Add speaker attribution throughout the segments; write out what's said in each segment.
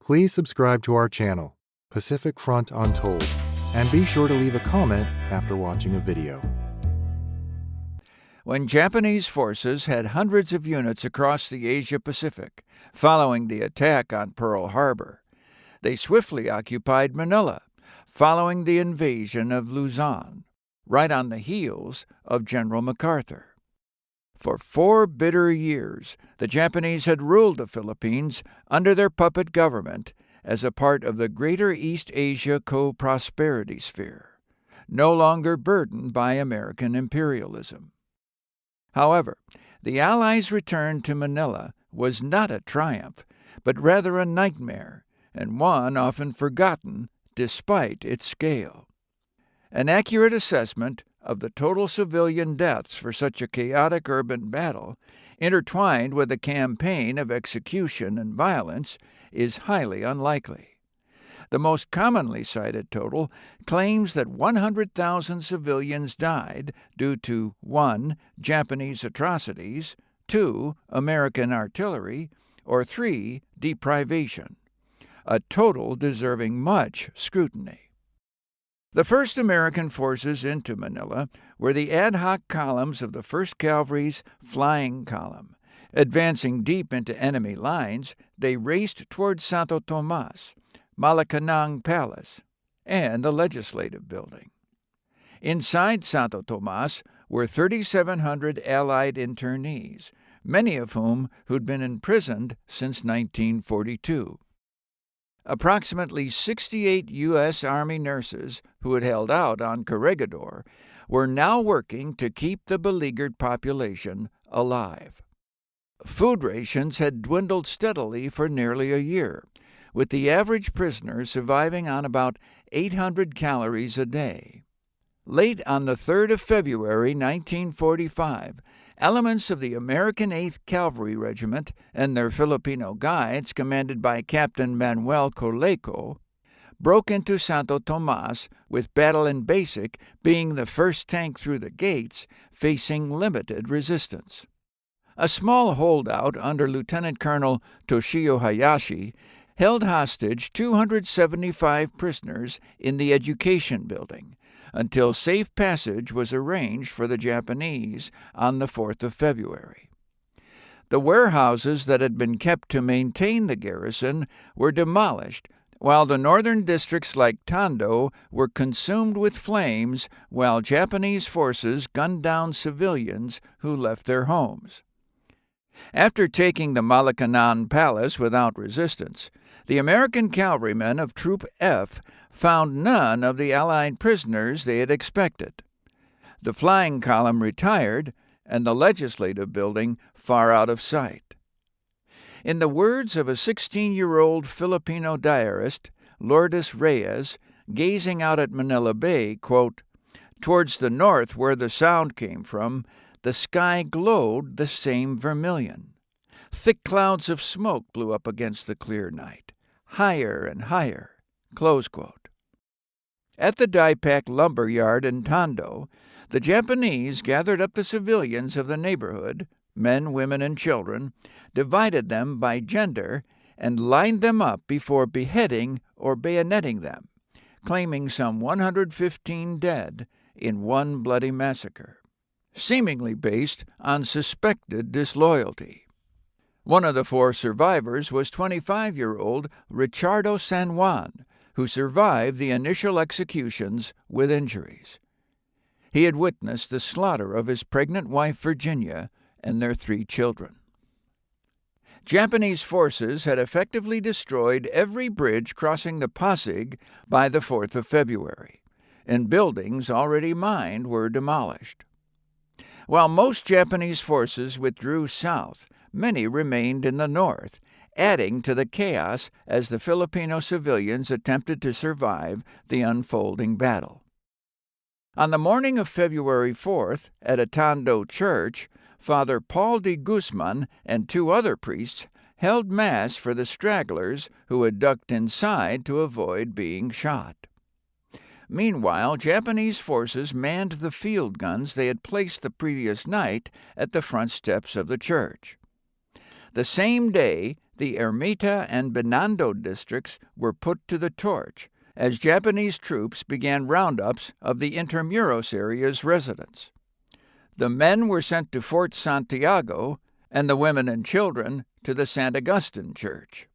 Speaker 1: Please subscribe to our channel, Pacific Front Untold, and be sure to leave a comment after watching a video.
Speaker 2: When Japanese forces had hundreds of units across the Asia-Pacific following the attack on Pearl Harbor, they swiftly occupied Manila, following the invasion of Luzon, right on the heels of General MacArthur. For 4 bitter years, the Japanese had ruled the Philippines under their puppet government as a part of the Greater East Asia Co-Prosperity Sphere, no longer burdened by American imperialism. However, the Allies' return to Manila was not a triumph, but rather a nightmare, and one often forgotten despite its scale. An accurate assessment of the total civilian deaths for such a chaotic urban battle, intertwined with a campaign of execution and violence, is highly unlikely. The most commonly cited total claims that 100,000 civilians died due to 1. Japanese atrocities, 2. American artillery, or 3. deprivation, a total deserving much scrutiny. The first American forces into Manila were the ad hoc columns of the 1st Cavalry's Flying Column. Advancing deep into enemy lines, they raced toward Santo Tomas, Malacanang Palace, and the Legislative Building. Inside Santo Tomas were 3,700 Allied internees, many of whom who'd been imprisoned since 1942. Approximately 68 U.S. Army nurses who had held out on Corregidor were now working to keep the beleaguered population alive. Food rations had dwindled steadily for nearly a year, with the average prisoner surviving on about 800 calories a day. Late on the 3rd of February 1945, elements of the American 8th Cavalry Regiment and their Filipino guides, commanded by Captain Manuel Coleco, broke into Santo Tomas, with Battle in Basic being the first tank through the gates, facing limited resistance. A small holdout under Lieutenant Colonel Toshio Hayashi held hostage 275 prisoners in the Education Building, until safe passage was arranged for the Japanese on the 4th of February. The warehouses that had been kept to maintain the garrison were demolished, while the northern districts like Tondo were consumed with flames, while Japanese forces gunned down civilians who left their homes. After taking the Malacanang Palace without resistance, the American cavalrymen of Troop F found none of the Allied prisoners they had expected. The flying column retired, and the Legislative Building far out of sight. In the words of a 16-year-old Filipino diarist, Lourdes Reyes, gazing out at Manila Bay, quote, "Towards the north where the sound came from, the sky glowed the same vermilion. Thick clouds of smoke blew up against the clear night, higher and higher." Close quote. At the Daipak lumber yard in Tondo, the Japanese gathered up the civilians of the neighborhood, men, women, and children, divided them by gender, and lined them up before beheading or bayoneting them, claiming some 115 dead in one bloody massacre, seemingly based on suspected disloyalty. One of the 4 survivors was 25-year-old Richardo San Juan, who survived the initial executions with injuries. He had witnessed the slaughter of his pregnant wife Virginia and their 3 children. Japanese forces had effectively destroyed every bridge crossing the Pasig by the 4th of February, and buildings already mined were demolished. While most Japanese forces withdrew south, many remained in the north, adding to the chaos as the Filipino civilians attempted to survive the unfolding battle. On the morning of February 4th, at a Tondo church, Father Paul de Guzman and 2 other priests held Mass for the stragglers who had ducked inside to avoid being shot. Meanwhile, Japanese forces manned the field guns they had placed the previous night at the front steps of the church. The same day, The Ermita and Binondo districts were put to the torch as Japanese troops began roundups of the Intramuros area's residents. The men were sent to Fort Santiago, and the women and children to the St. Augustine Church.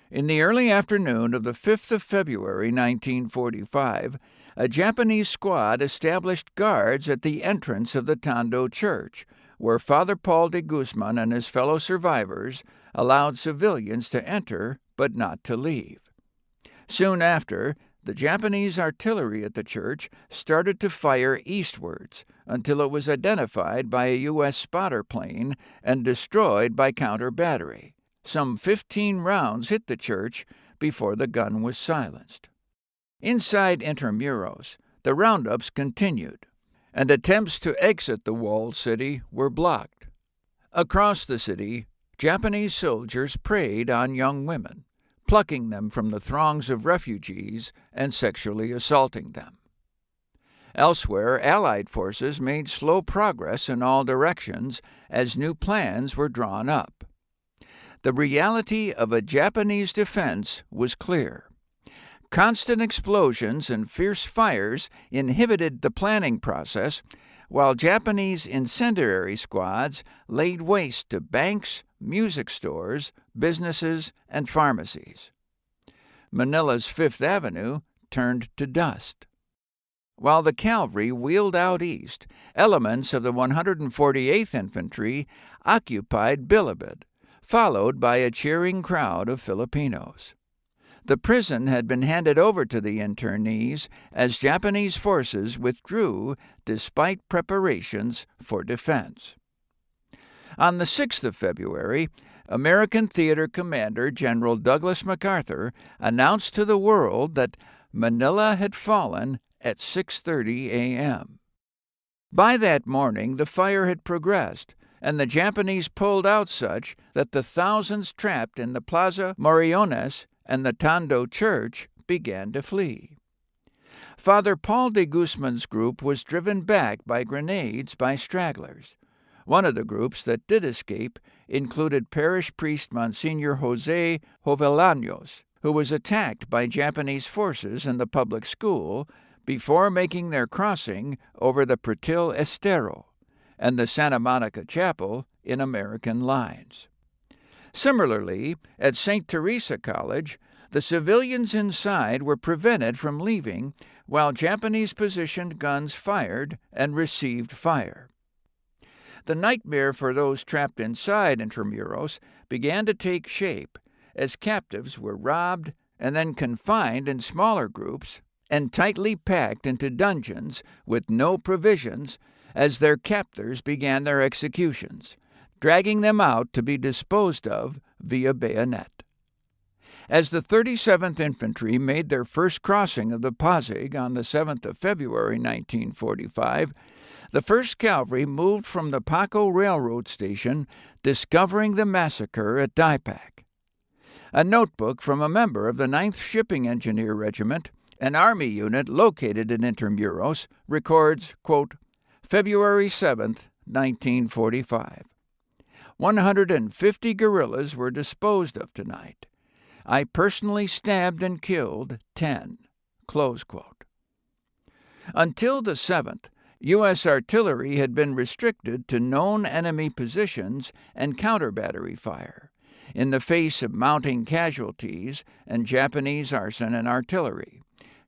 Speaker 2: In the early afternoon of the 5th of February 1945, a Japanese squad established guards at the entrance of the Tondo Church, where Father Paul de Guzman and his fellow survivors allowed civilians to enter but not to leave. Soon after, the Japanese artillery at the church started to fire eastwards until it was identified by a U.S. spotter plane and destroyed by counter-battery. Some 15 rounds hit the church before the gun was silenced. Inside Intramuros, the roundups continued, and attempts to exit the walled city were blocked. Across the city, Japanese soldiers preyed on young women, plucking them from the throngs of refugees and sexually assaulting them. Elsewhere, Allied forces made slow progress in all directions as new plans were drawn up. The reality of a Japanese defense was clear. Constant explosions and fierce fires inhibited the planning process, while Japanese incendiary squads laid waste to banks, music stores, businesses, and pharmacies. Manila's Fifth Avenue turned to dust. While the cavalry wheeled out east, elements of the 148th Infantry occupied Bilibid, followed by a cheering crowd of Filipinos. The prison had been handed over to the internees as Japanese forces withdrew despite preparations for defense. On the 6th of February, American theater commander General Douglas MacArthur announced to the world that Manila had fallen at 6:30 a.m. By that morning, the fire had progressed, and the Japanese pulled out such that the thousands trapped in the Plaza Moriones and the Tondo Church began to flee. Father Paul de Guzman's group was driven back by grenades by stragglers. One of the groups that did escape included parish priest Monsignor Jose Jovellanos, who was attacked by Japanese forces in the public school before making their crossing over the Pretil Estero and the Santa Monica Chapel in American lines. Similarly, at St. Teresa College, the civilians inside were prevented from leaving while Japanese-positioned guns fired and received fire. The nightmare for those trapped inside Intramuros began to take shape as captives were robbed and then confined in smaller groups and tightly packed into dungeons with no provisions as their captors began their executions, dragging them out to be disposed of via bayonet. As the 37th Infantry made their first crossing of the Pasig on the 7th of February 1945, the 1st Cavalry moved from the Paco Railroad Station, discovering the massacre at Daipak. A notebook from a member of the 9th Shipping Engineer Regiment, an Army unit located in Intramuros, records, quote, February 7th, 1945. 150 guerrillas were disposed of tonight. I personally stabbed and killed 10. Close quote. Until the 7th, U.S. artillery had been restricted to known enemy positions and counter-battery fire, in the face of mounting casualties and Japanese arson and artillery.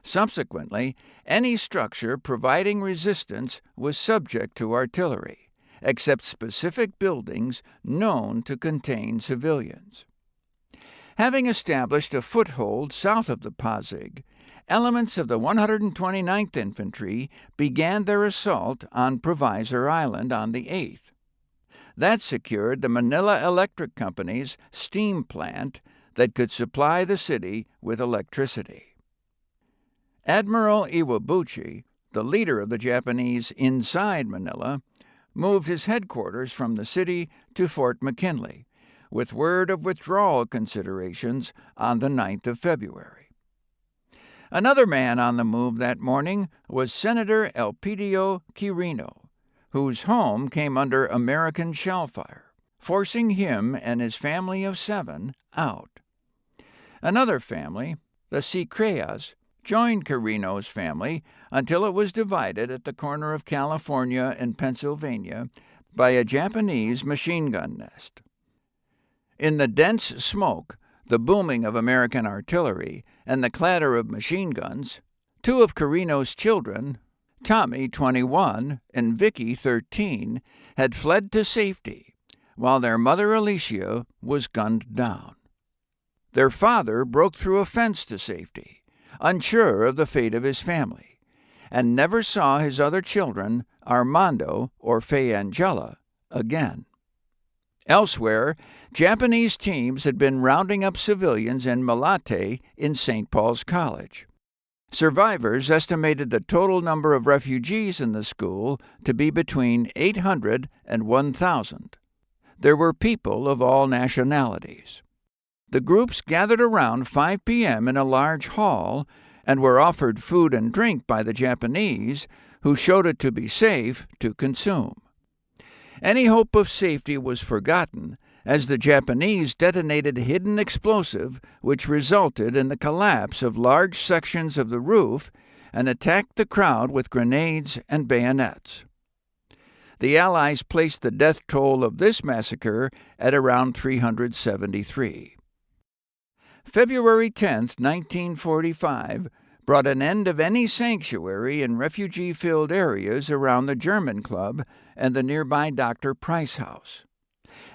Speaker 2: Subsequently, any structure providing resistance was subject to artillery, except specific buildings known to contain civilians. Having established a foothold south of the Pasig, elements of the 129th Infantry began their assault on Provisor Island on the 8th. That secured the Manila Electric Company's steam plant that could supply the city with electricity. Admiral Iwabuchi, the leader of the Japanese inside Manila, moved his headquarters from the city to Fort McKinley, with word of withdrawal considerations on the 9th of February. Another man on the move that morning was Senator Elpidio Quirino, whose home came under American shell fire. forcing him and his family of 7 out. Another family, the Sicreas, joined Quirino's family until it was divided at the corner of California and Pennsylvania by a Japanese machine gun nest. In the dense smoke, the booming of American artillery, and the clatter of machine guns, 2 of Quirino's children, Tommy, 21, and Vicky, 13, had fled to safety, while their mother Alicia was gunned down. Their father broke through a fence to safety, unsure of the fate of his family, and never saw his other children, Armando or Faye Angela, again. Elsewhere, Japanese teams had been rounding up civilians in Malate in St. Paul's College. Survivors estimated the total number of refugees in the school to be between 800 and 1,000. There were people of all nationalities. The groups gathered around 5 p.m. in a large hall and were offered food and drink by the Japanese, who showed it to be safe to consume. Any hope of safety was forgotten as the Japanese detonated hidden explosive, which resulted in the collapse of large sections of the roof and attacked the crowd with grenades and bayonets. The Allies placed the death toll of this massacre at around 373. February 10, 1945, brought an end of any sanctuary in refugee-filled areas around the German Club and the nearby Dr. Price House.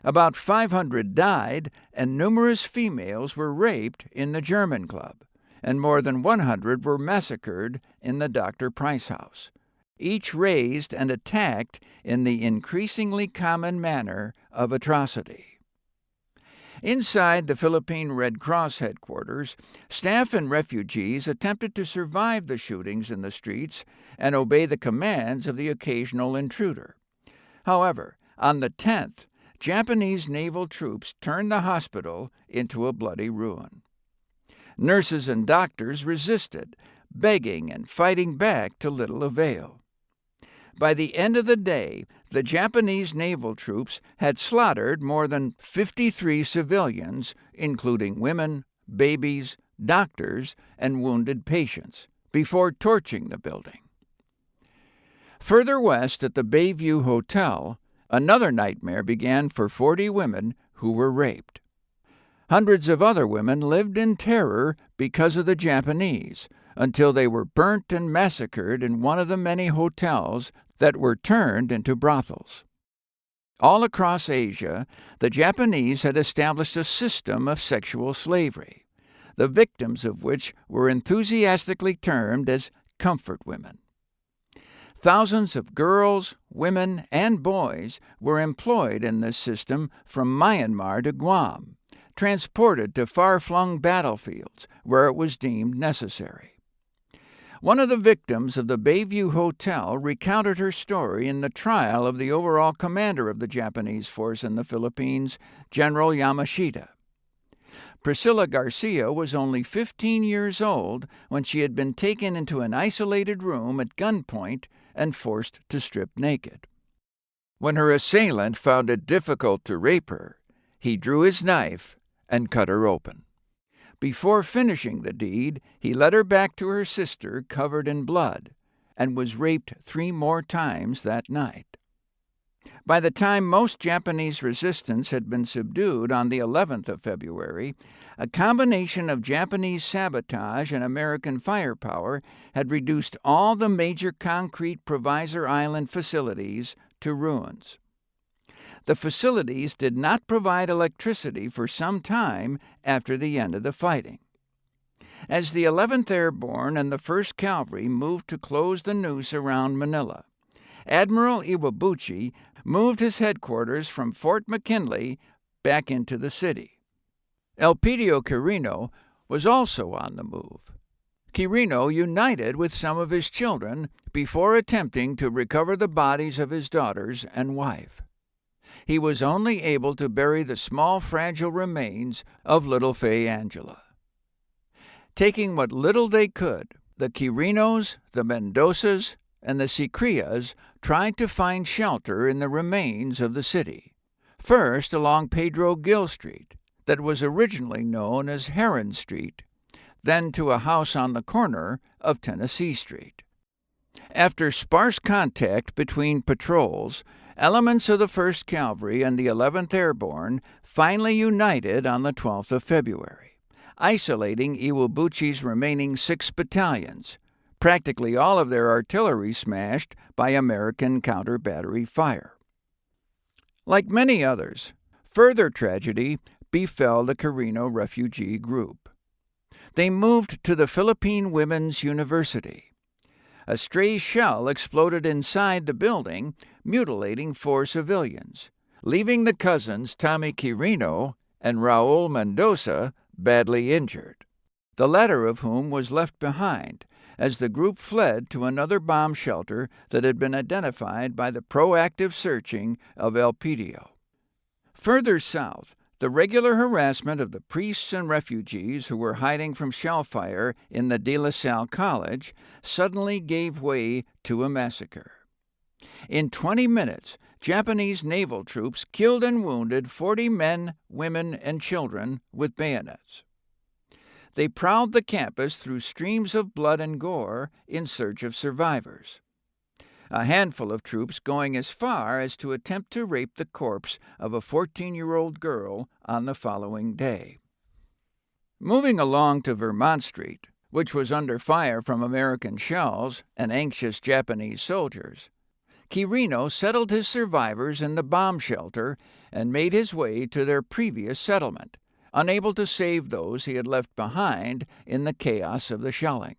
Speaker 2: About 500 died, and numerous females were raped in the German Club, and more than 100 were massacred in the Dr. Price House, each raised and attacked in the increasingly common manner of atrocity. Inside the Philippine Red Cross headquarters, staff and refugees attempted to survive the shootings in the streets and obey the commands of the occasional intruder. However, on the 10th, Japanese naval troops turned the hospital into a bloody ruin. Nurses and doctors resisted, begging and fighting back to little avail. By the end of the day, the Japanese naval troops had slaughtered more than 53 civilians, including women, babies, doctors, and wounded patients, before torching the building. Further west at the Bayview Hotel, another nightmare began for 40 women who were raped. Hundreds of other women lived in terror because of the Japanese, until they were burnt and massacred in one of the many hotels that were turned into brothels. All across Asia, the Japanese had established a system of sexual slavery, the victims of which were enthusiastically termed as comfort women. Thousands of girls, women, and boys were employed in this system from Myanmar to Guam, transported to far-flung battlefields where it was deemed necessary. One of the victims of the Bayview Hotel recounted her story in the trial of the overall commander of the Japanese force in the Philippines, General Yamashita. Priscilla Garcia was only 15 years old when she had been taken into an isolated room at gunpoint and forced to strip naked. When her assailant found it difficult to rape her, he drew his knife and cut her open. Before finishing the deed, he led her back to her sister covered in blood and was raped 3 more times that night. By the time most Japanese resistance had been subdued on the 11th of February, a combination of Japanese sabotage and American firepower had reduced all the major concrete Provisor Island facilities to ruins. The facilities did not provide electricity for some time after the end of the fighting. As the 11th Airborne and the 1st Cavalry moved to close the noose around Manila, Admiral Iwabuchi moved his headquarters from Fort McKinley back into the city. Elpidio Quirino was also on the move. Quirino united with some of his children before attempting to recover the bodies of his daughters and wife. He was only able to bury the small, fragile remains of little Faye Angela. Taking what little they could, the Quirinos, the Mendozas, and the Sicreas tried to find shelter in the remains of the city, First along Pedro Gil Street, that was originally known as Heron Street, then to a house on the corner of Tennessee Street. After sparse contact between patrols, elements of the 1st Cavalry and the 11th Airborne finally united on the 12th of February, isolating Iwabuchi's remaining 6 battalions, practically all of their artillery smashed by American counter-battery fire. Like many others, further tragedy befell the Quirino refugee group. They moved to the Philippine Women's University. A stray shell exploded inside the building, mutilating 4 civilians, leaving the cousins Tommy Quirino and Raul Mendoza badly injured, the latter of whom was left behind as the group fled to another bomb shelter that had been identified by the proactive searching of Elpidio. Further south, the regular harassment of the priests and refugees who were hiding from shell fire in the De La Salle College suddenly gave way to a massacre. In 20 minutes, Japanese naval troops killed and wounded 40 men, women, and children with bayonets. They prowled the campus through streams of blood and gore in search of survivors. A handful of troops going as far as to attempt to rape the corpse of a 14-year-old girl on the following day. Moving along to Vermont Street, which was under fire from American shells and anxious Japanese soldiers, Quirino settled his survivors in the bomb shelter and made his way to their previous settlement, unable to save those he had left behind in the chaos of the shelling.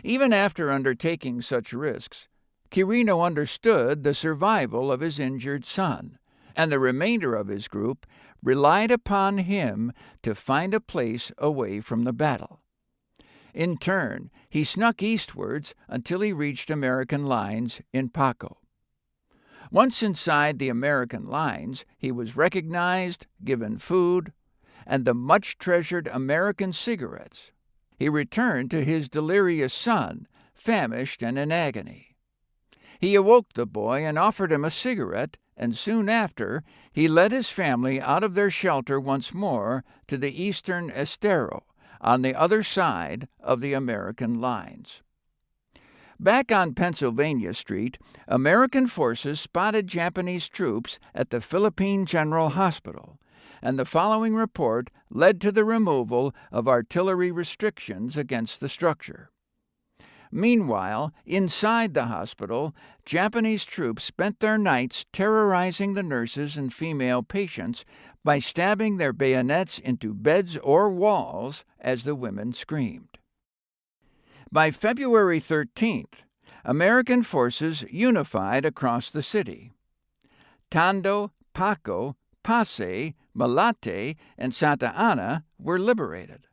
Speaker 2: Even after undertaking such risks, Quirino understood the survival of his injured son, and the remainder of his group relied upon him to find a place away from the battle. In turn, he snuck eastwards until he reached American lines in Paco. Once inside the American lines, he was recognized, given food, and the much-treasured American cigarettes. He returned to his delirious son, famished and in agony. He awoke the boy and offered him a cigarette, and soon after he led his family out of their shelter once more to the eastern Estero, on the other side of the American lines. Back on Pennsylvania Street, American forces spotted Japanese troops at the Philippine General Hospital, and the following report led to the removal of artillery restrictions against the structure. Meanwhile, inside the hospital, Japanese troops spent their nights terrorizing the nurses and female patients by stabbing their bayonets into beds or walls as the women screamed. By February 13th, American forces unified across the city. Tondo, Paco, Pasay, Malate, and Santa Ana were liberated.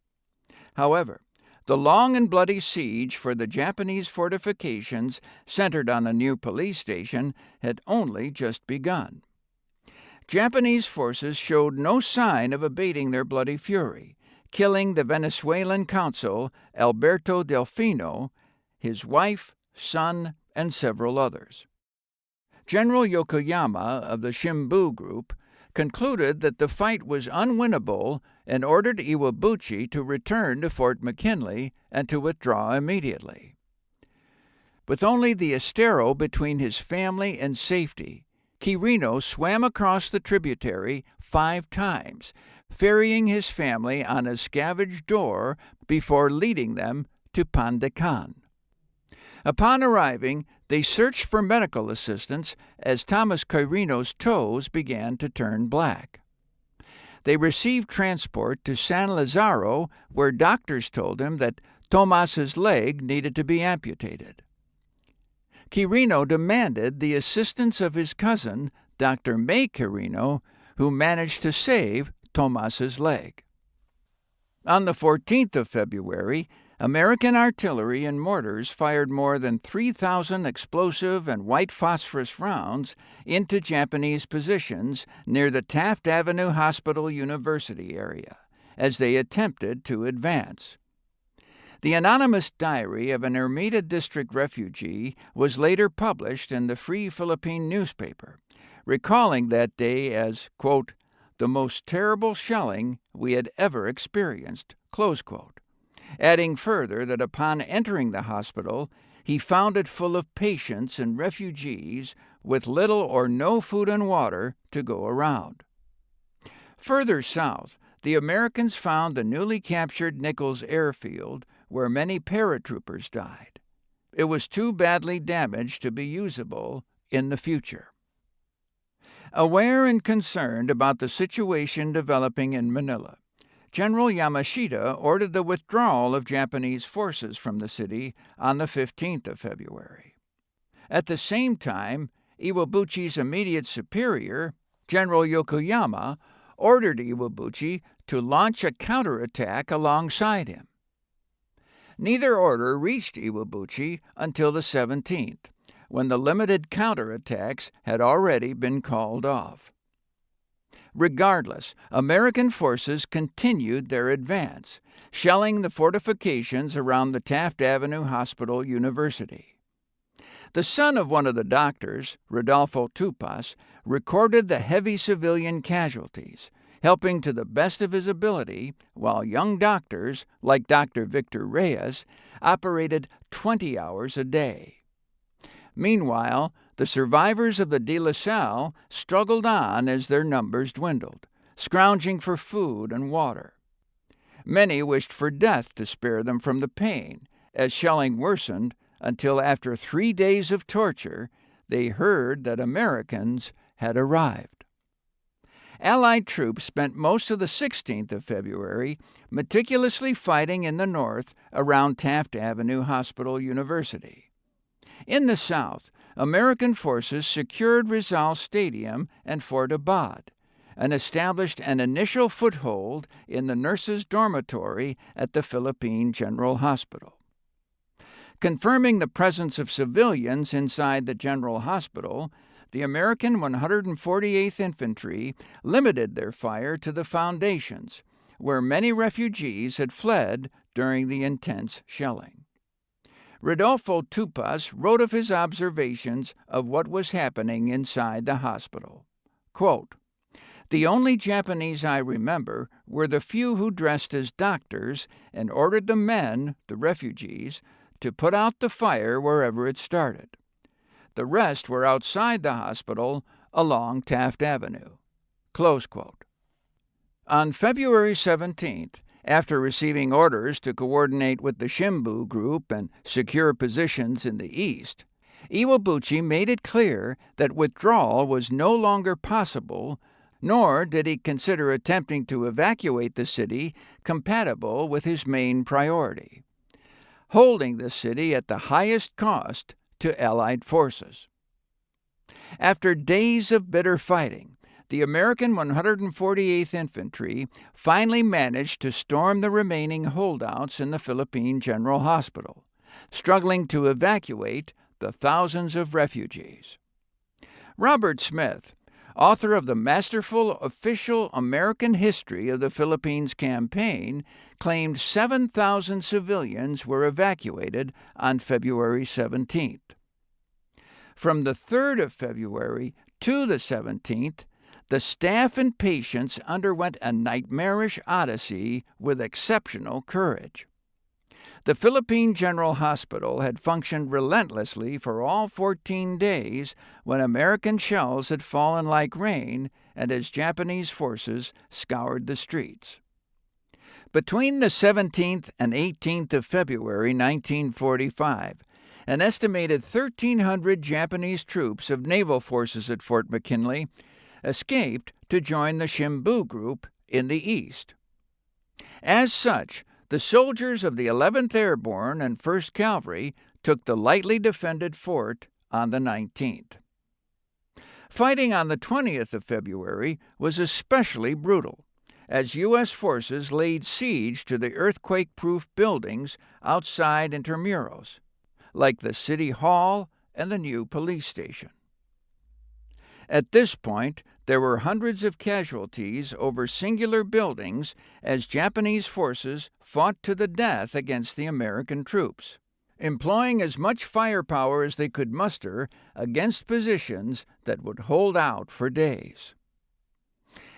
Speaker 2: However, the long and bloody siege for the Japanese fortifications centered on a new police station had only just begun. Japanese forces showed no sign of abating their bloody fury, killing the Venezuelan consul Alberto Delfino, his wife, son, and several others. General Yokoyama of the Shimbu Group concluded that the fight was unwinnable and ordered Iwabuchi to return to Fort McKinley and to withdraw immediately. With only the Estero between his family and safety, Quirino swam across the tributary 5 times, ferrying his family on a scavenged door before leading them to Pandacan. Upon arriving, they searched for medical assistance as Thomas Quirino's toes began to turn black. They received transport to San Lazaro, where doctors told him that Tomas's leg needed to be amputated. Quirino demanded the assistance of his cousin, Dr. May Quirino, who managed to save Tomas's leg. On the 14th of February, American artillery and mortars fired more than 3,000 explosive and white phosphorus rounds into Japanese positions near the Taft Avenue Hospital University area as they attempted to advance. The anonymous diary of an Ermita District refugee was later published in the Free Philippine newspaper, recalling that day as, quote, the most terrible shelling we had ever experienced, close quote, adding further that upon entering the hospital, he found it full of patients and refugees with little or no food and water to go around. Further south, the Americans found the newly captured Nichols airfield, where many paratroopers died. It was too badly damaged to be usable in the future. Aware and concerned about the situation developing in Manila, General Yamashita ordered the withdrawal of Japanese forces from the city on the 15th of February. At the same time, Iwabuchi's immediate superior, General Yokoyama, ordered Iwabuchi to launch a counterattack alongside him. Neither order reached Iwabuchi until the 17th, when the limited counterattacks had already been called off. Regardless, American forces continued their advance, shelling the fortifications around the Taft Avenue Hospital University. The son of one of the doctors, Rodolfo Tomas, recorded the heavy civilian casualties, helping to the best of his ability, while young doctors, like Dr. Victor Reyes, operated 20 hours a day. Meanwhile, the survivors of the De La Salle struggled on as their numbers dwindled, scrounging for food and water. Many wished for death to spare them from the pain, as shelling worsened until after 3 days of torture, they heard that Americans had arrived. Allied troops spent most of the 16th of February meticulously fighting in the north around Taft Avenue Hospital University. In the south, American forces secured Rizal Stadium and Fort Abad, and established an initial foothold in the nurses' dormitory at the Philippine General Hospital. Confirming the presence of civilians inside the General Hospital, the American 148th Infantry limited their fire to the foundations, where many refugees had fled during the intense shelling. Rodolfo Tomas wrote of his observations of what was happening inside the hospital. Quote, the only Japanese I remember were the few who dressed as doctors and ordered the men, the refugees, to put out the fire wherever it started. The rest were outside the hospital along Taft Avenue. Close quote. On February 17th, after receiving orders to coordinate with the Shimbu group and secure positions in the east, Iwabuchi made it clear that withdrawal was no longer possible, nor did he consider attempting to evacuate the city compatible with his main priority: holding the city at the highest cost to Allied forces. After days of bitter fighting, the American 148th Infantry finally managed to storm the remaining holdouts in the Philippine General Hospital, struggling to evacuate the thousands of refugees. Robert Smith, author of the masterful official American history of the Philippines campaign, claimed 7,000 civilians were evacuated on February 17th. From the 3rd of February to the 17th, the staff and patients underwent a nightmarish odyssey with exceptional courage. The Philippine General Hospital had functioned relentlessly for all 14 days when American shells had fallen like rain and as Japanese forces scoured the streets. Between the 17th and 18th of February 1945, an estimated 1,300 Japanese troops of naval forces at Fort McKinley escaped to join the Shimbu group in the east. As such, the soldiers of the 11th Airborne and 1st Cavalry took the lightly defended fort on the 19th. Fighting on the 20th of February was especially brutal, as U.S. forces laid siege to the earthquake-proof buildings outside Intramuros, like the City Hall and the new police station. At this point, there were hundreds of casualties over singular buildings as Japanese forces fought to the death against the American troops. employing as much firepower as they could muster against positions that would hold out for days.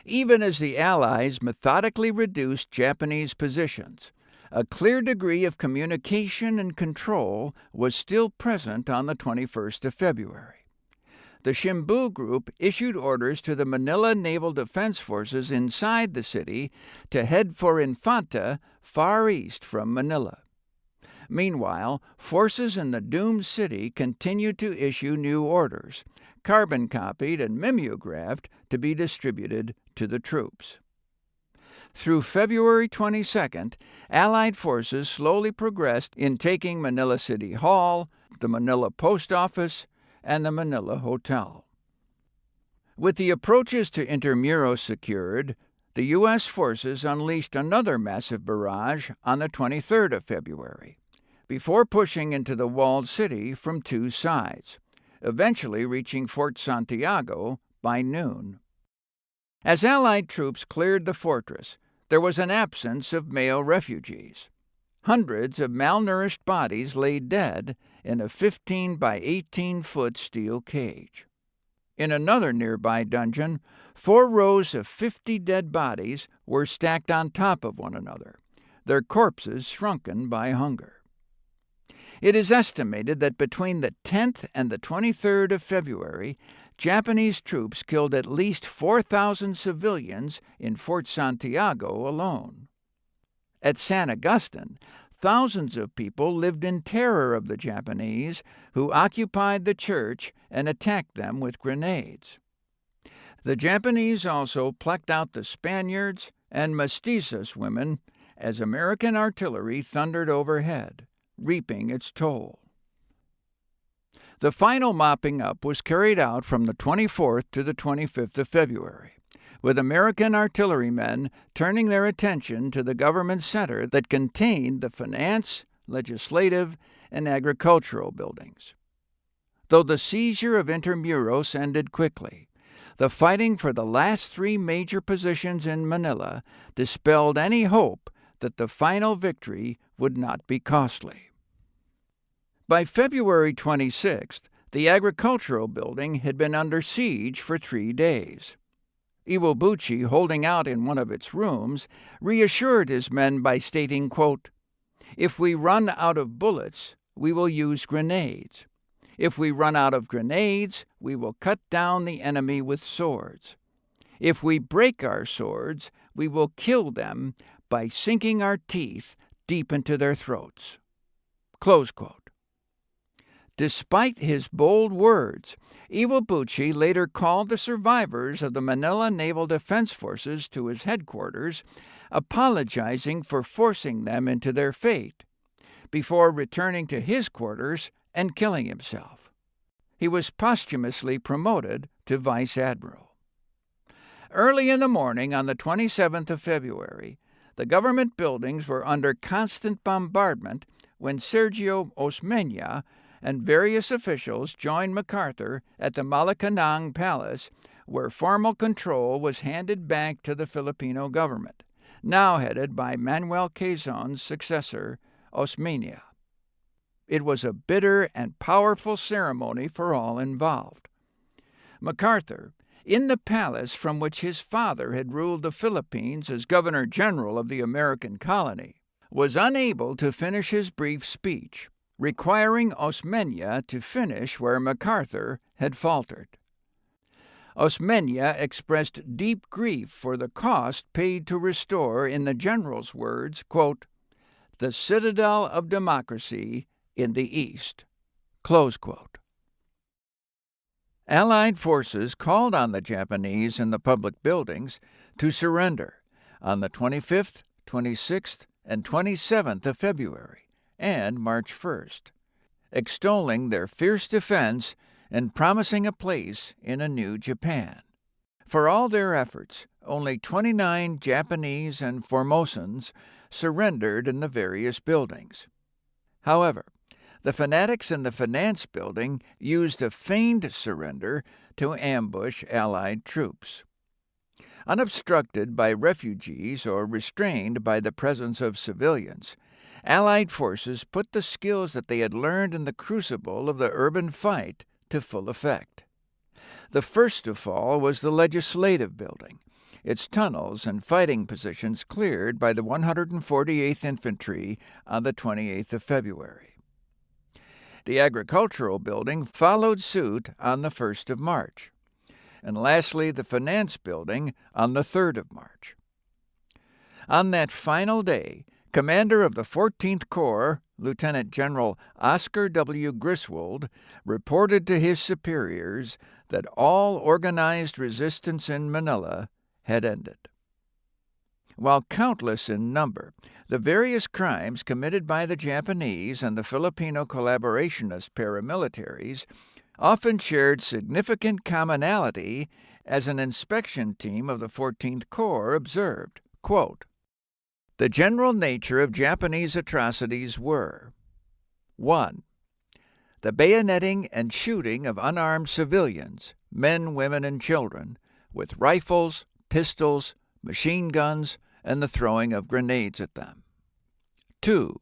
Speaker 2: Even as the Allies methodically reduced Japanese positions, a clear degree of communication and control was still present on the 21st of February. The Shimbu Group issued orders to the Manila Naval Defense Forces inside the city to head for Infanta, far east from Manila. Meanwhile, forces in the doomed city continued to issue new orders, carbon-copied and mimeographed to be distributed to the troops. Through February 22nd, Allied forces slowly progressed in taking Manila City Hall, the Manila Post Office, and the Manila Hotel. With the approaches to Intramuros secured, the U.S. forces unleashed another massive barrage on the 23rd of February, before pushing into the walled city from two sides, eventually reaching Fort Santiago by noon. As Allied troops cleared the fortress, there was an absence of male refugees. Hundreds of malnourished bodies lay dead in a 15 by 18-foot steel cage. In another nearby dungeon, 4 rows of 50 dead bodies were stacked on top of one another, their corpses shrunken by hunger. It is estimated that between the 10th and the 23rd of February, Japanese troops killed at least 4,000 civilians in Fort Santiago alone. At San Agustin, thousands of people lived in terror of the Japanese, who occupied the church and attacked them with grenades. The Japanese also plucked out the Spaniards and mestizos women as American artillery thundered overhead, reaping its toll. The final mopping up was carried out from the 24th to the 25th of February, with American artillerymen turning their attention to the government center that contained the finance, legislative, and agricultural buildings. Though the seizure of Intramuros ended quickly, the fighting for the last 3 major positions in Manila dispelled any hope that the final victory would not be costly. By February 26th, the agricultural building had been under siege for 3 days. Iwabuchi, holding out in one of its rooms, reassured his men by stating, quote, "If we run out of bullets, we will use grenades. If we run out of grenades, we will cut down the enemy with swords. If we break our swords, we will kill them by sinking our teeth deep into their throats." Close quote. Despite his bold words, Iwabuchi later called the survivors of the Manila Naval Defense Forces to his headquarters, apologizing for forcing them into their fate, before returning to his quarters and killing himself. He was posthumously promoted to vice admiral. Early in the morning on the 27th of February, the government buildings were under constant bombardment when Sergio Osmeña and various officials joined MacArthur at the Malacanang Palace, where formal control was handed back to the Filipino government, now headed by Manuel Quezon's successor, Osmeña. It was a bitter and powerful ceremony for all involved. MacArthur, in the palace from which his father had ruled the Philippines as Governor-General of the American colony, was unable to finish his brief speech, requiring Osmeña to finish where MacArthur had faltered. Osmeña expressed deep grief for the cost paid to restore, in the general's words, quote, "the citadel of democracy in the East." Close quote. Allied forces called on the Japanese in the public buildings to surrender on the 25th, 26th, and 27th of February, and March 1st, extolling their fierce defense and promising a place in a new Japan. For all their efforts, only 29 Japanese and Formosans surrendered in the various buildings. However, the fanatics in the finance building used a feigned surrender to ambush Allied troops. Unobstructed by refugees or restrained by the presence of civilians, Allied forces put the skills that they had learned in the crucible of the urban fight to full effect. The first to fall was the Legislative Building, its tunnels and fighting positions cleared by the 148th Infantry on the 28th of February. The Agricultural Building followed suit on the 1st of March, and lastly the Finance Building on the 3rd of March. On that final day, Commander of the 14th Corps, Lieutenant General Oscar W. Griswold, reported to his superiors that all organized resistance in Manila had ended. While countless in number, the various crimes committed by the Japanese and the Filipino collaborationist paramilitaries often shared significant commonality, as an inspection team of the 14th Corps observed, quote, "The general nature of Japanese atrocities were 1. The bayoneting and shooting of unarmed civilians, men, women, and children, with rifles, pistols, machine guns, and the throwing of grenades at them. 2.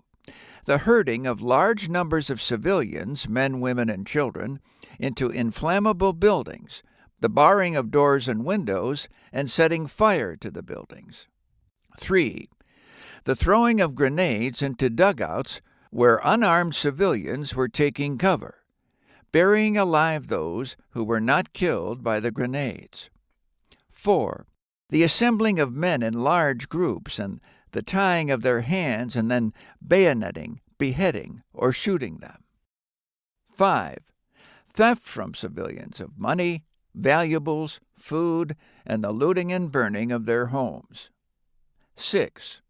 Speaker 2: The herding of large numbers of civilians, men, women, and children, into inflammable buildings, the barring of doors and windows, and setting fire to the buildings. 3. The throwing of grenades into dugouts where unarmed civilians were taking cover, burying alive those who were not killed by the grenades. 4. The assembling of men in large groups and the tying of their hands and then bayoneting, beheading, or shooting them. 5. Theft from civilians of money, valuables, food, and the looting and burning of their homes. 6.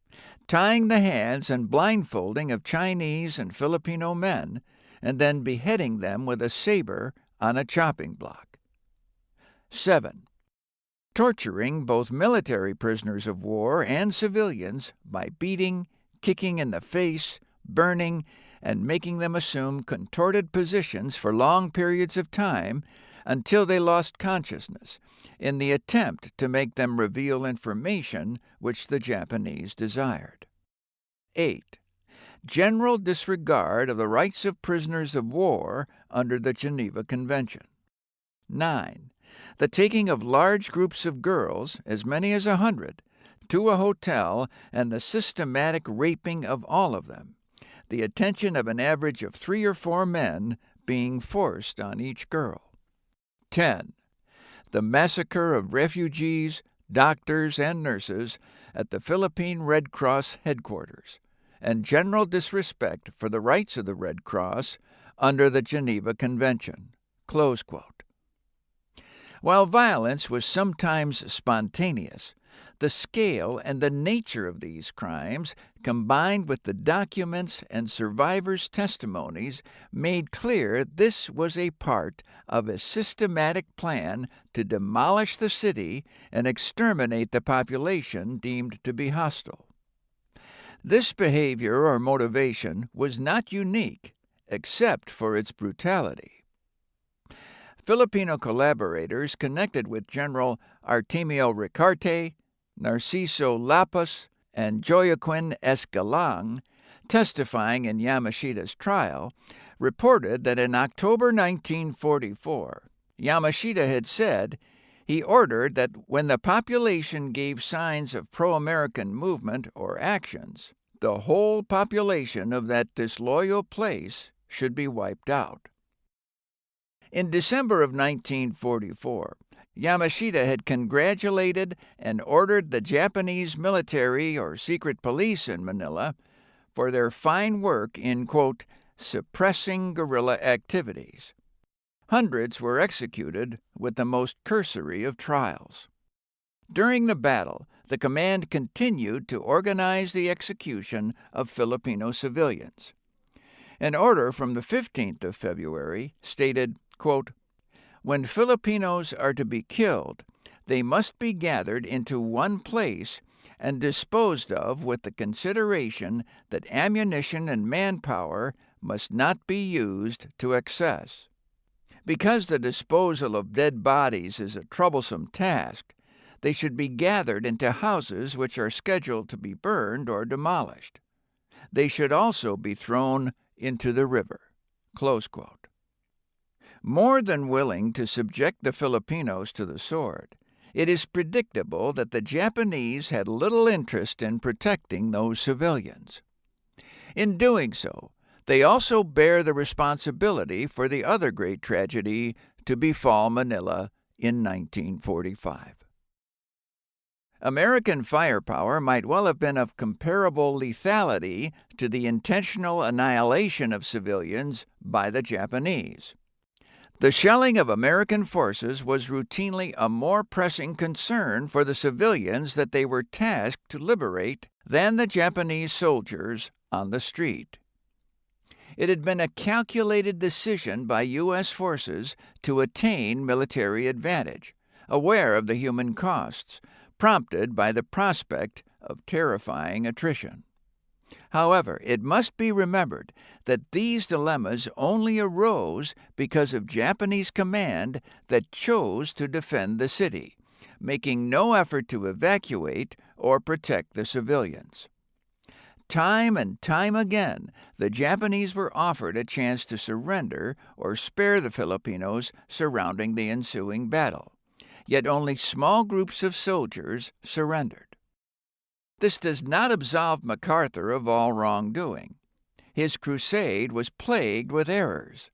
Speaker 2: Tying the hands and blindfolding of Chinese and Filipino men, and then beheading them with a saber on a chopping block. 7. Torturing both military prisoners of war and civilians by beating, kicking in the face, burning, and making them assume contorted positions for long periods of time until they lost consciousness, in the attempt to make them reveal information which the Japanese desired. 8. General disregard of the rights of prisoners of war under the Geneva Convention. 9. The taking of large groups of girls, as many as 100, to a hotel and the systematic raping of all of them, the attention of an average of 3 or 4 men being forced on each girl. 10. The massacre of refugees, doctors, and nurses at the Philippine Red Cross headquarters, and general disrespect for the rights of the Red Cross under the Geneva Convention." Close quote. While violence was sometimes spontaneous, the scale and the nature of these crimes, combined with the documents and survivors' testimonies, made clear this was a part of a systematic plan to demolish the city and exterminate the population deemed to be hostile. This behavior or motivation was not unique, except for its brutality. Filipino collaborators connected with General Artemio Ricarte, Narciso Lapas, and Joaquin Escalang, testifying in Yamashita's trial, reported that in October 1944, Yamashita had said he ordered that when the population gave signs of pro-American movement or actions, the whole population of that disloyal place should be wiped out. In December of 1944, Yamashita had congratulated and ordered the Japanese military or secret police in Manila for their fine work in, quote, suppressing guerrilla activities. Hundreds were executed with the most cursory of trials. During the battle, the command continued to organize the execution of Filipino civilians. An order from the 15th of February stated, quote, when Filipinos are to be killed, they must be gathered into one place and disposed of with the consideration that ammunition and manpower must not be used to excess. Because the disposal of dead bodies is a troublesome task, they should be gathered into houses which are scheduled to be burned or demolished. They should also be thrown into the river." Close quote. More than willing to subject the Filipinos to the sword, it is predictable that the Japanese had little interest in protecting those civilians. In doing so, they also bear the responsibility for the other great tragedy to befall Manila in 1945. American firepower might well have been of comparable lethality to the intentional annihilation of civilians by the Japanese. The shelling of American forces was routinely a more pressing concern for the civilians that they were tasked to liberate than the Japanese soldiers on the street. It had been a calculated decision by U.S. forces to attain military advantage, aware of the human costs, prompted by the prospect of terrifying attrition. However, it must be remembered that these dilemmas only arose because of Japanese command that chose to defend the city, making no effort to evacuate or protect the civilians. Time and time again, the Japanese were offered a chance to surrender or spare the Filipinos surrounding the ensuing battle. Yet only small groups of soldiers surrendered. This does not absolve MacArthur of all wrongdoing. His crusade was plagued with errors.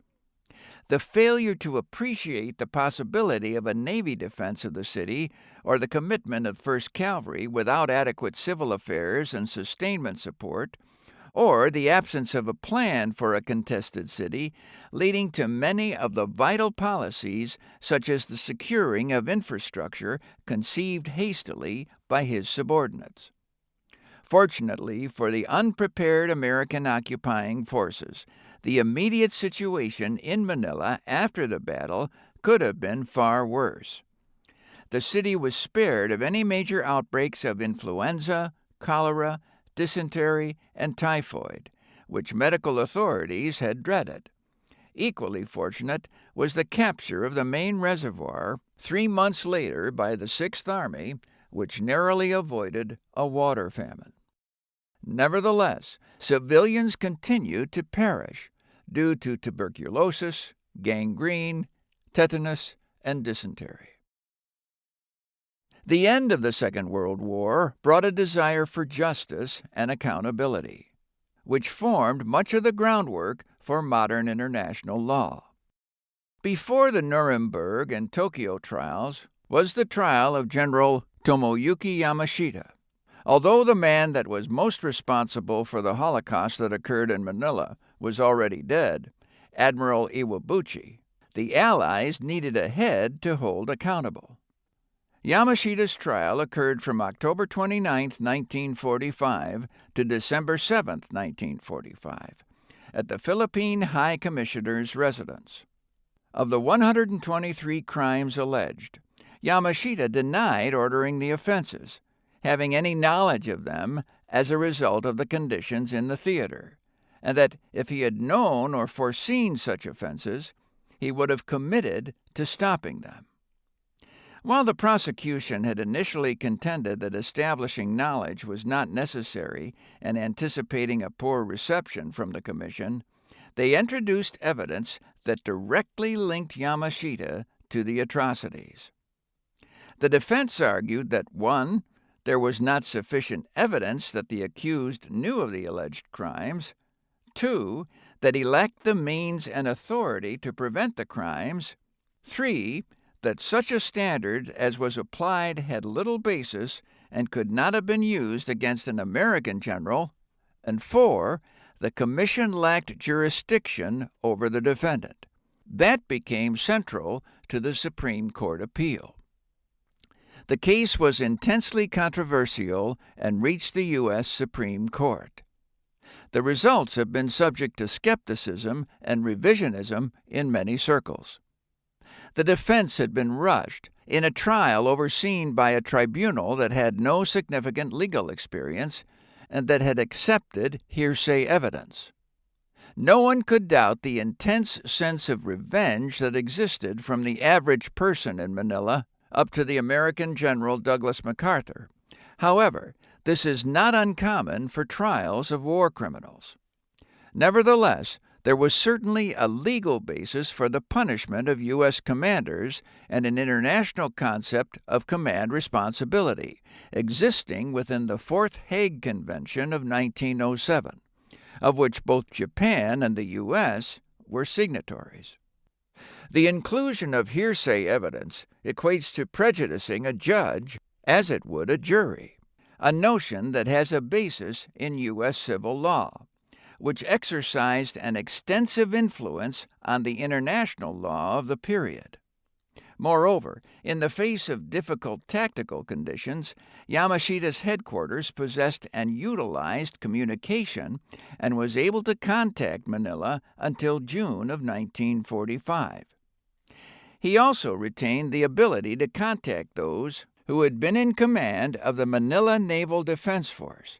Speaker 2: The failure to appreciate the possibility of a Navy defense of the city or the commitment of 1st Cavalry without adequate civil affairs and sustainment support, or the absence of a plan for a contested city, leading to many of the vital policies, such as the securing of infrastructure, conceived hastily by his subordinates. Fortunately for the unprepared American occupying forces, the immediate situation in Manila after the battle could have been far worse. The city was spared of any major outbreaks of influenza, cholera, dysentery, and typhoid, which medical authorities had dreaded. Equally fortunate was the capture of the main reservoir 3 months later by the 6th Army, which narrowly avoided a water famine. Nevertheless, civilians continued to perish due to tuberculosis, gangrene, tetanus, and dysentery. The end of the Second World War brought a desire for justice and accountability, which formed much of the groundwork for modern international law. Before the Nuremberg and Tokyo trials was the trial of General Tomoyuki Yamashita. Although the man that was most responsible for the Holocaust that occurred in Manila was already dead, Admiral Iwabuchi, the Allies needed a head to hold accountable. Yamashita's trial occurred from October 29, 1945 to December 7, 1945, at the Philippine High Commissioner's residence. Of the 123 crimes alleged, Yamashita denied ordering the offenses, having any knowledge of them as a result of the conditions in the theater, and that if he had known or foreseen such offenses, he would have committed to stopping them. While the prosecution had initially contended that establishing knowledge was not necessary and anticipating a poor reception from the Commission, they introduced evidence that directly linked Yamashita to the atrocities. The defense argued that 1. There was not sufficient evidence that the accused knew of the alleged crimes, 2. That he lacked the means and authority to prevent the crimes, 3. That such a standard as was applied had little basis and could not have been used against an American general, and 4. The Commission lacked jurisdiction over the defendant. That became central to the Supreme Court appeal. The case was intensely controversial and reached the U.S. Supreme Court. The results have been subject to skepticism and revisionism in many circles. The defense had been rushed in a trial overseen by a tribunal that had no significant legal experience and that had accepted hearsay evidence. No one could doubt the intense sense of revenge that existed from the average person in Manila up to the American General Douglas MacArthur. However, This is not uncommon for trials of war criminals. Nevertheless, there was certainly a legal basis for the punishment of U.S. commanders and an international concept of command responsibility, existing within the Fourth Hague Convention of 1907, of which both Japan and the U.S. were signatories. The inclusion of hearsay evidence equates to prejudicing a judge as it would a jury, a notion that has a basis in U.S. civil law, which exercised an extensive influence on the international law of the period. Moreover, in the face of difficult tactical conditions, Yamashita's headquarters possessed and utilized communication and was able to contact Manila until June of 1945. He also retained the ability to contact those who had been in command of the Manila Naval Defense Force.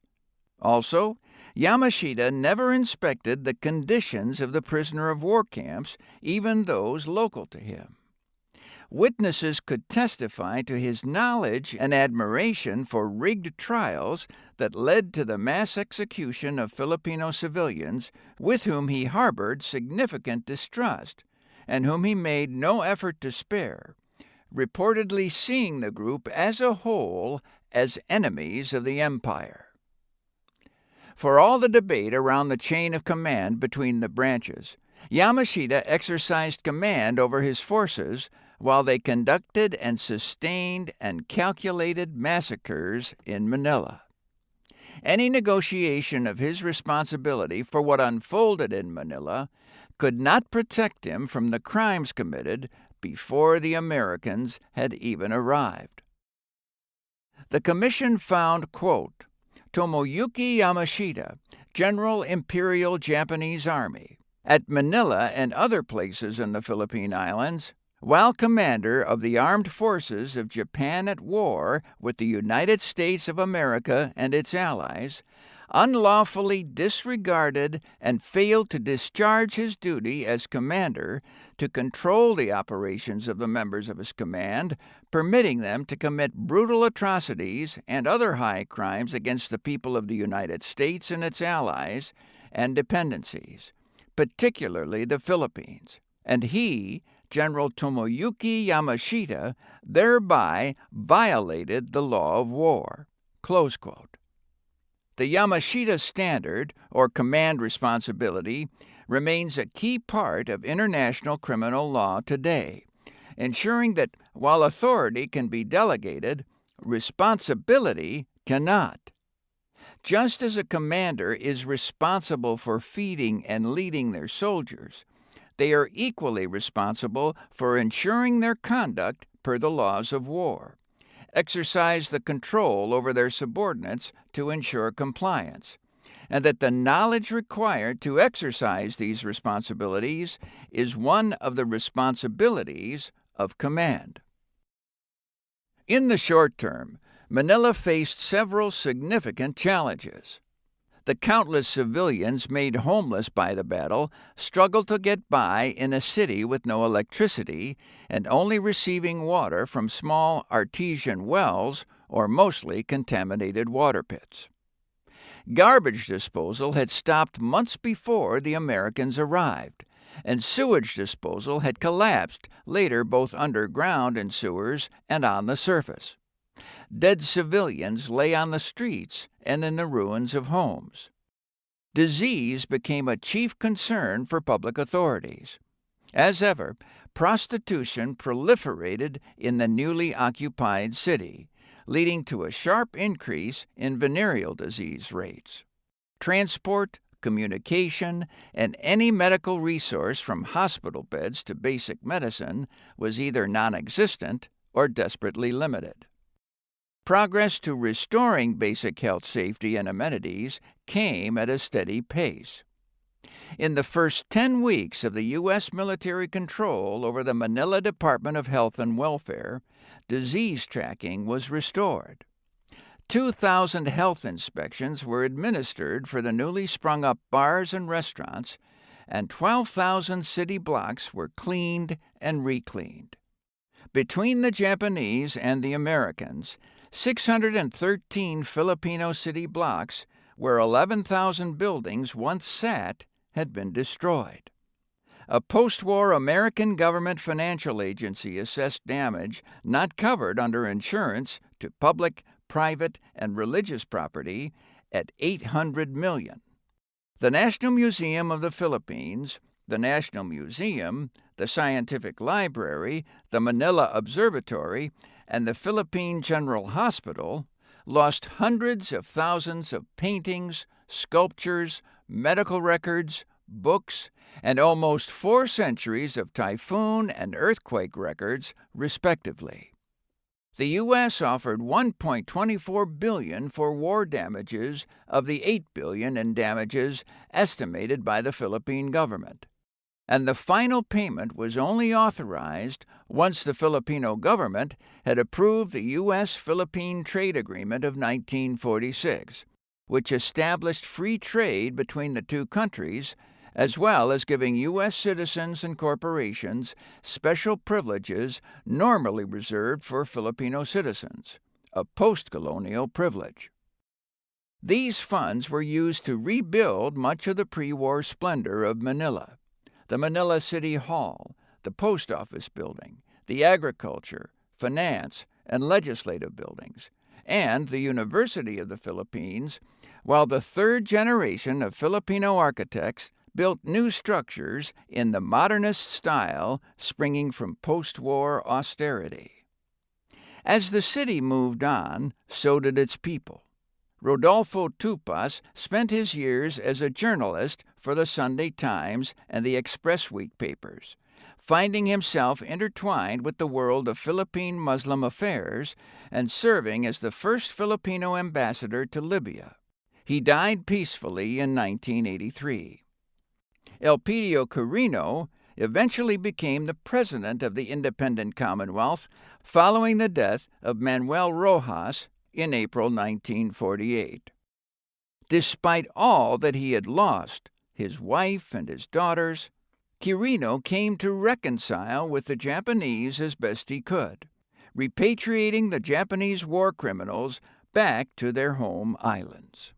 Speaker 2: Also, Yamashita never inspected the conditions of the prisoner of war camps, even those local to him. Witnesses could testify to his knowledge and admiration for rigged trials that led to the mass execution of Filipino civilians with whom he harbored significant distrust and whom he made no effort to spare, reportedly seeing the group as a whole as enemies of the empire. For all the debate around the chain of command between the branches, Yamashita exercised command over his forces while they conducted and sustained and calculated massacres in Manila. Any negotiation of his responsibility for what unfolded in Manila could not protect him from the crimes committed before the Americans had even arrived. The commission found, quote, Tomoyuki Yamashita, General Imperial Japanese Army, at Manila and other places in the Philippine Islands, while commander of the armed forces of Japan at war with the United States of America and its allies, unlawfully disregarded and failed to discharge his duty as commander to control the operations of the members of his command, permitting them to commit brutal atrocities and other high crimes against the people of the United States and its allies and dependencies, particularly the Philippines. And he, General Tomoyuki Yamashita, thereby violated the law of war. Close quote. The Yamashita Standard, or command responsibility, remains a key part of international criminal law today, ensuring that while authority can be delegated, responsibility cannot. Just as a commander is responsible for feeding and leading their soldiers, they are equally responsible for ensuring their conduct per the laws of war, exercise the control over their subordinates to ensure compliance, and that the knowledge required to exercise these responsibilities is one of the responsibilities of command. In the short term, Manila faced several significant challenges. The countless civilians made homeless by the battle struggled to get by in a city with no electricity and only receiving water from small artesian wells or mostly contaminated water pits. Garbage disposal had stopped months before the Americans arrived, and sewage disposal had collapsed later both underground in sewers and on the surface. Dead civilians lay on the streets and in the ruins of homes. Disease became a chief concern for public authorities. As ever, prostitution proliferated in the newly occupied city, leading to a sharp increase in venereal disease rates. Transport, communication, and any medical resource from hospital beds to basic medicine was either non-existent or desperately limited. Progress to restoring basic health safety and amenities came at a steady pace. In the first 10 weeks of the U.S. military control over the Manila Department of Health and Welfare, disease tracking was restored. 2,000 health inspections were administered for the newly sprung up bars and restaurants, and 12,000 city blocks were cleaned and recleaned. Between the Japanese and the Americans, 613 Filipino city blocks, where 11,000 buildings once sat, had been destroyed. A post-war American government financial agency assessed damage not covered under insurance to public, private, and religious property at $800 million. The National Museum of the Philippines, the National Museum, the Scientific Library, the Manila Observatory, and the Philippine General Hospital lost hundreds of thousands of paintings, sculptures, medical records, books, and almost 4 centuries of typhoon and earthquake records, respectively. The U.S. offered $1.24 billion for war damages of the $8 billion in damages estimated by the Philippine government, and the final payment was only authorized once the Filipino government had approved the U.S.-Philippine Trade Agreement of 1946, which established free trade between the two countries, as well as giving U.S. citizens and corporations special privileges normally reserved for Filipino citizens, a post-colonial privilege. These funds were used to rebuild much of the pre-war splendor of Manila: the Manila City Hall, the Post Office Building, the Agriculture, Finance, and Legislative Buildings, and the University of the Philippines, while the third generation of Filipino architects built new structures in the modernist style springing from post-war austerity. As the city moved on, so did its people. Rodolfo Tupas spent his years as a journalist for the Sunday Times and the Express Week papers, finding himself intertwined with the world of Philippine Muslim affairs and serving as the first Filipino ambassador to Libya. He died peacefully in 1983. Elpidio Quirino eventually became the president of the independent Commonwealth following the death of Manuel Rojas in April 1948. Despite all that he had lost, his wife and his daughters, Quirino came to reconcile with the Japanese as best he could, repatriating the Japanese war criminals back to their home islands.